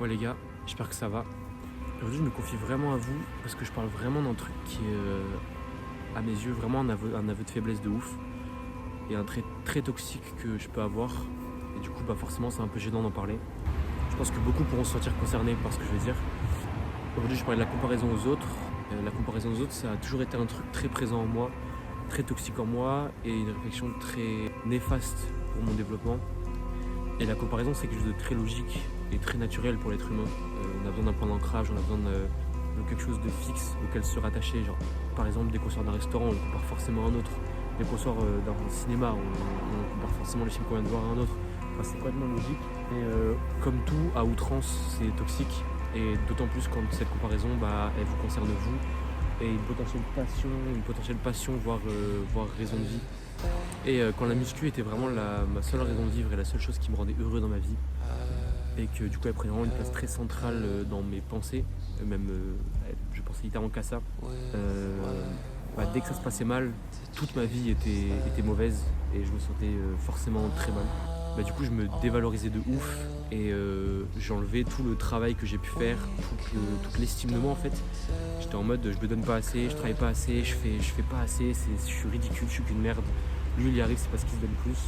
Ouais les gars, j'espère que ça va. Aujourd'hui je me confie vraiment à vous parce que je parle vraiment d'un truc qui est à mes yeux vraiment un aveu de faiblesse de ouf et un trait très toxique que je peux avoir. Et du coup forcément c'est un peu gênant d'en parler. Je pense que beaucoup pourront se sentir concernés par ce que je vais dire. Aujourd'hui je parlais de la comparaison aux autres. La comparaison aux autres ça a toujours été un truc très présent en moi, très toxique en moi et une réflexion très néfaste pour mon développement. Et la comparaison c'est quelque chose de très logique et très naturel pour l'être humain. On a besoin d'un point d'ancrage, on a besoin de quelque chose de fixe auquel se rattacher. Genre, par exemple, dès qu'on sort d'un restaurant, on compare forcément à un autre. Dès qu'on sort d'un cinéma, on compare forcément les films qu'on vient de voir à un autre. Enfin, c'est complètement logique. Et comme tout, à outrance, c'est toxique. Et d'autant plus quand cette comparaison, elle vous concerne vous. Et une potentielle passion, voire raison de vie. Et quand la muscu était vraiment ma seule raison de vivre et la seule chose qui me rendait heureux dans ma vie, et que du coup elle prenait vraiment une place très centrale dans mes pensées, je pensais littéralement qu'à ça. Dès que ça se passait mal, toute ma vie était mauvaise et je me sentais forcément très mal. Du coup je me dévalorisais de ouf et j'enlevais tout le travail que j'ai pu faire, toute l'estime de moi en fait. J'étais en mode je me donne pas assez, je travaille pas assez, je fais pas assez, je suis ridicule, je suis qu'une merde. Lui il y arrive, c'est parce qu'il se donne plus.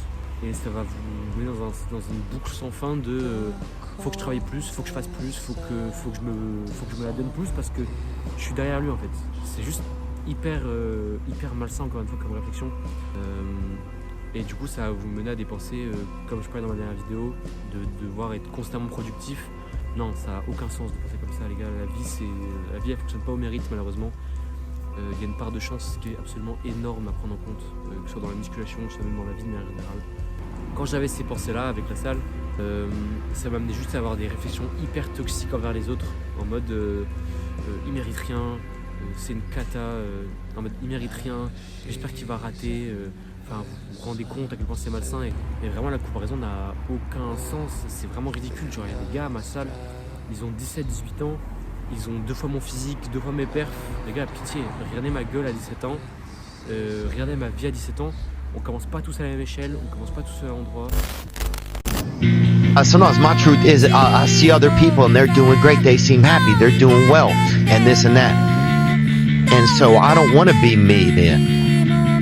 Et ça va vous mener dans une boucle sans fin de faut que je travaille plus, faut que je fasse plus, faut que je me la donne plus parce que je suis derrière lui en fait. C'est juste hyper malsain encore une fois comme réflexion. Et du coup ça va vous mener à des pensées, comme je parlais dans ma dernière vidéo, de devoir être constamment productif. Non, ça n'a aucun sens de penser comme ça les gars. La vie elle fonctionne pas au mérite malheureusement. Il y a une part de chance qui est absolument énorme à prendre en compte, que ce soit dans la musculation, que ce soit même dans la vie de manière générale. Quand j'avais ces pensées-là avec la salle, ça m'amenait juste à avoir des réflexions hyper toxiques envers les autres, en mode il mérite rien, c'est une cata, en mode il mérite rien, j'espère qu'il va rater. Vous vous rendez compte à quel point c'est malsain et vraiment la comparaison n'a aucun sens, c'est vraiment ridicule. Genre il y a des gars à ma salle, ils ont 17-18 ans, ils ont 2 fois mon physique, 2 fois mes perfs. Les gars, pitié, regardez ma gueule à 17 ans, regardez ma vie à 17 ans. On commence pas tous à la même échelle, on commence pas tous à l'endroit. Sometimes my truth is I see other people and they're doing great, they seem happy, they're doing well, and this and that. And so I don't want to be me then.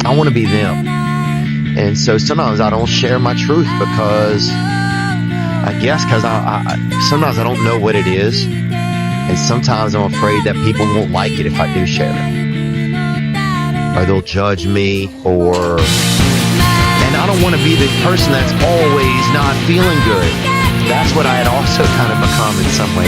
I want to be them. And so sometimes I don't share my truth because sometimes I don't know what it is. And sometimes I'm afraid that people won't like it if I do share it. Or they'll judge me, and I don't want to be the person that's always not feeling good. That's what I had also kind of become in some ways.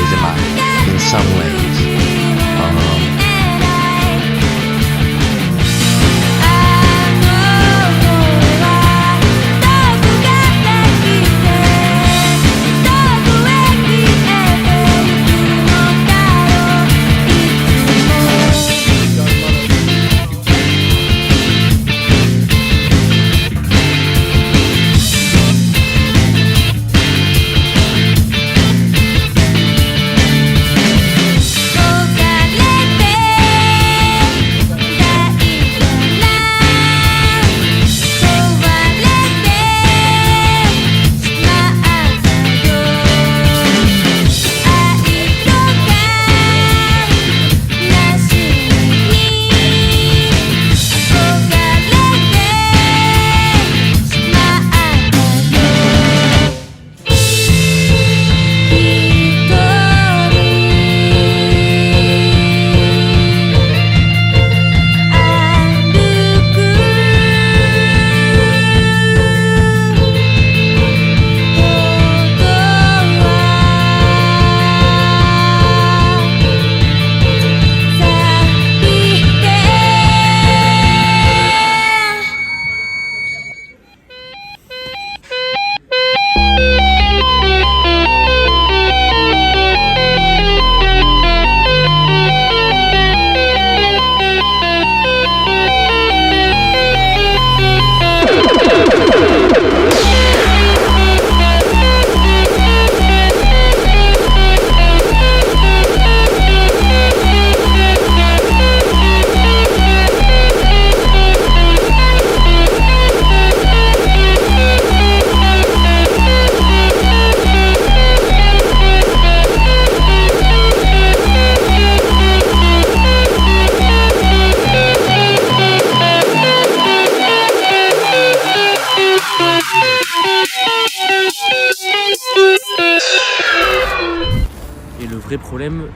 vrai problème,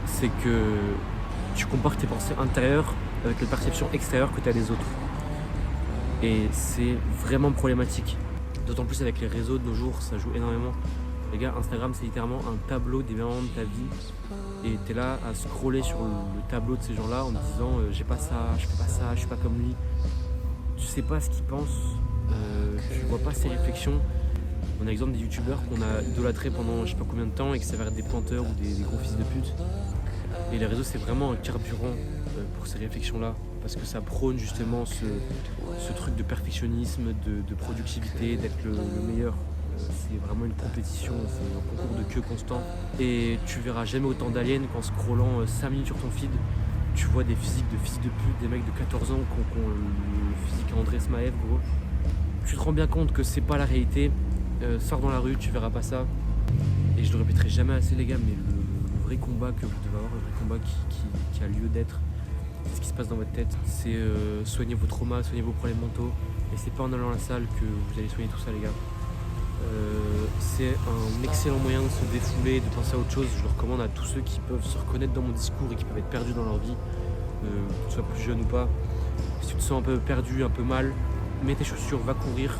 c'est que tu compares tes pensées intérieures avec les perceptions extérieures que tu as des autres. Et c'est vraiment problématique. D'autant plus avec les réseaux de nos jours, ça joue énormément. Les gars, Instagram, c'est littéralement un tableau des moments de ta vie. Et t'es là à scroller sur le tableau de ces gens-là en te disant j'ai pas ça, je fais pas ça, je suis pas comme lui. Tu sais pas ce qu'ils pensent, tu vois pas ses réflexions. On a l'exemple des youtubeurs qu'on a idolâtrés pendant je sais pas combien de temps et qui s'avèrent être des pointeurs ou des gros fils de pute. Et les réseaux, c'est vraiment un carburant pour ces réflexions-là. Parce que ça prône justement ce truc de perfectionnisme, de productivité, d'être le meilleur. C'est vraiment une compétition, c'est un concours de queue constant. Et tu verras jamais autant d'aliens qu'en scrollant 5 minutes sur ton feed, tu vois des physiques de fils de pute, des mecs de 14 ans qui ont le physique André Smaev, gros. Tu te rends bien compte que c'est pas la réalité. Sors dans la rue, tu verras pas ça. Et je le répéterai jamais assez, les gars, mais le vrai combat que vous devez avoir, le vrai combat qui a lieu d'être, c'est ce qui se passe dans votre tête. C'est soigner vos traumas, soigner vos problèmes mentaux. Et c'est pas en allant à la salle que vous allez soigner tout ça, les gars. C'est un excellent moyen de se défouler, de penser à autre chose. Je le recommande à tous ceux qui peuvent se reconnaître dans mon discours et qui peuvent être perdus dans leur vie, que tu sois plus jeune ou pas. Si tu te sens un peu perdu, un peu mal, mets tes chaussures, va courir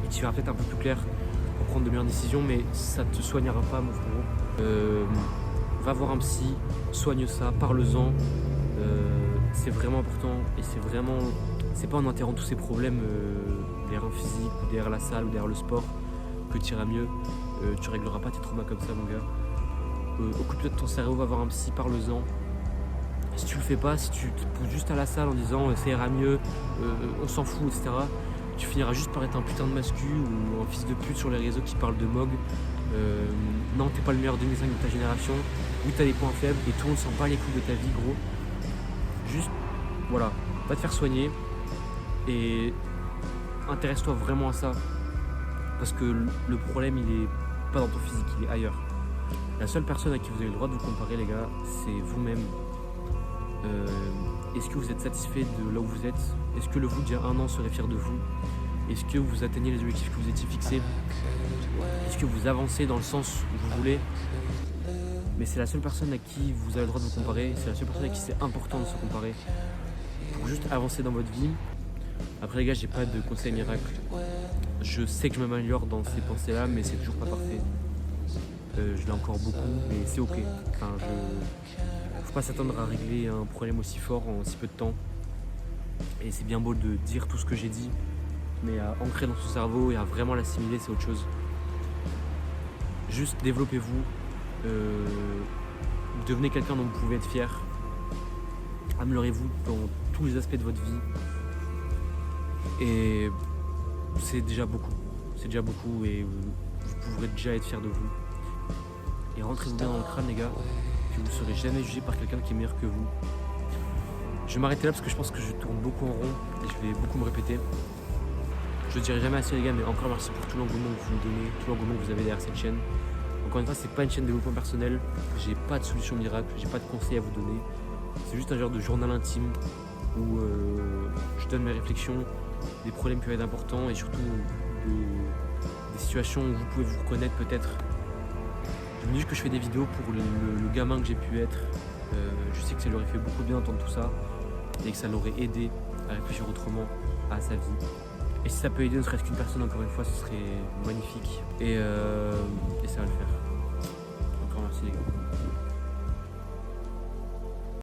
et tu verras peut-être un peu plus clair pour prendre de meilleures décisions, mais ça te soignera pas, mon frérot. Va voir un psy, soigne ça, parle-en. C'est vraiment important et c'est pas en enterrant tous ces problèmes derrière un physique ou derrière la salle ou derrière le sport que tu iras mieux. Tu régleras pas tes traumas comme ça, mon gars. Occupe-toi de ton cerveau, va voir un psy, parle-en. Si tu le fais pas, si tu te poses juste à la salle en disant ça ira mieux, on s'en fout, etc., tu finiras juste par être un putain de mascu ou un fils de pute sur les réseaux qui parle de Mog. Non, t'es pas le meilleur 2005 de ta génération. Oui, t'as des points faibles et tout le monde s'en bat les couilles de ta vie, gros. Juste, voilà, va te faire soigner et intéresse-toi vraiment à ça. Parce que le problème, il est pas dans ton physique, il est ailleurs. La seule personne à qui vous avez le droit de vous comparer, les gars, c'est vous-même. Est-ce que vous êtes satisfait de là où vous êtes? Est-ce que le vous d'il y a un an serait fier de vous? Est-ce que vous atteignez les objectifs que vous étiez fixés? Est-ce que vous avancez dans le sens où vous voulez? Mais c'est la seule personne à qui vous avez le droit de vous comparer. C'est la seule personne à qui c'est important de se comparer. Pour juste avancer dans votre vie. Après, les gars, j'ai pas de conseils miracles. Je sais que je m'améliore dans ces pensées-là, mais c'est toujours pas parfait. Je l'ai encore beaucoup, mais c'est ok. Enfin, faut pas s'attendre à régler un problème aussi fort en si peu de temps. Et c'est bien beau de dire tout ce que j'ai dit, mais à ancrer dans son cerveau et à vraiment l'assimiler, c'est autre chose. Juste développez-vous, devenez quelqu'un dont vous pouvez être fier, améliorez-vous dans tous les aspects de votre vie. Et c'est déjà beaucoup et vous pourrez déjà être fier de vous. Et rentrez-vous bien dans le crâne, les gars, que vous ne serez jamais jugé par quelqu'un qui est meilleur que vous. Je vais m'arrêter là parce que je pense que je tourne beaucoup en rond et je vais beaucoup me répéter. Je ne dirai jamais assez, les gars, mais encore merci pour tout l'engouement que vous me donnez, tout l'engouement que vous avez derrière cette chaîne. Encore une fois, c'est pas une chaîne de développement personnel, j'ai pas de solution miracle, j'ai pas de conseils à vous donner. C'est juste un genre de journal intime où je donne mes réflexions, des problèmes qui peuvent être importants et surtout des situations où vous pouvez vous reconnaître peut-être. Je me dis que je fais des vidéos pour le gamin que j'ai pu être. Je sais que ça lui aurait fait beaucoup de bien d'entendre tout ça et que ça l'aurait aidé à réfléchir autrement à sa vie. Et si ça peut aider ne serait-ce qu'une personne, encore une fois, ce serait magnifique. Et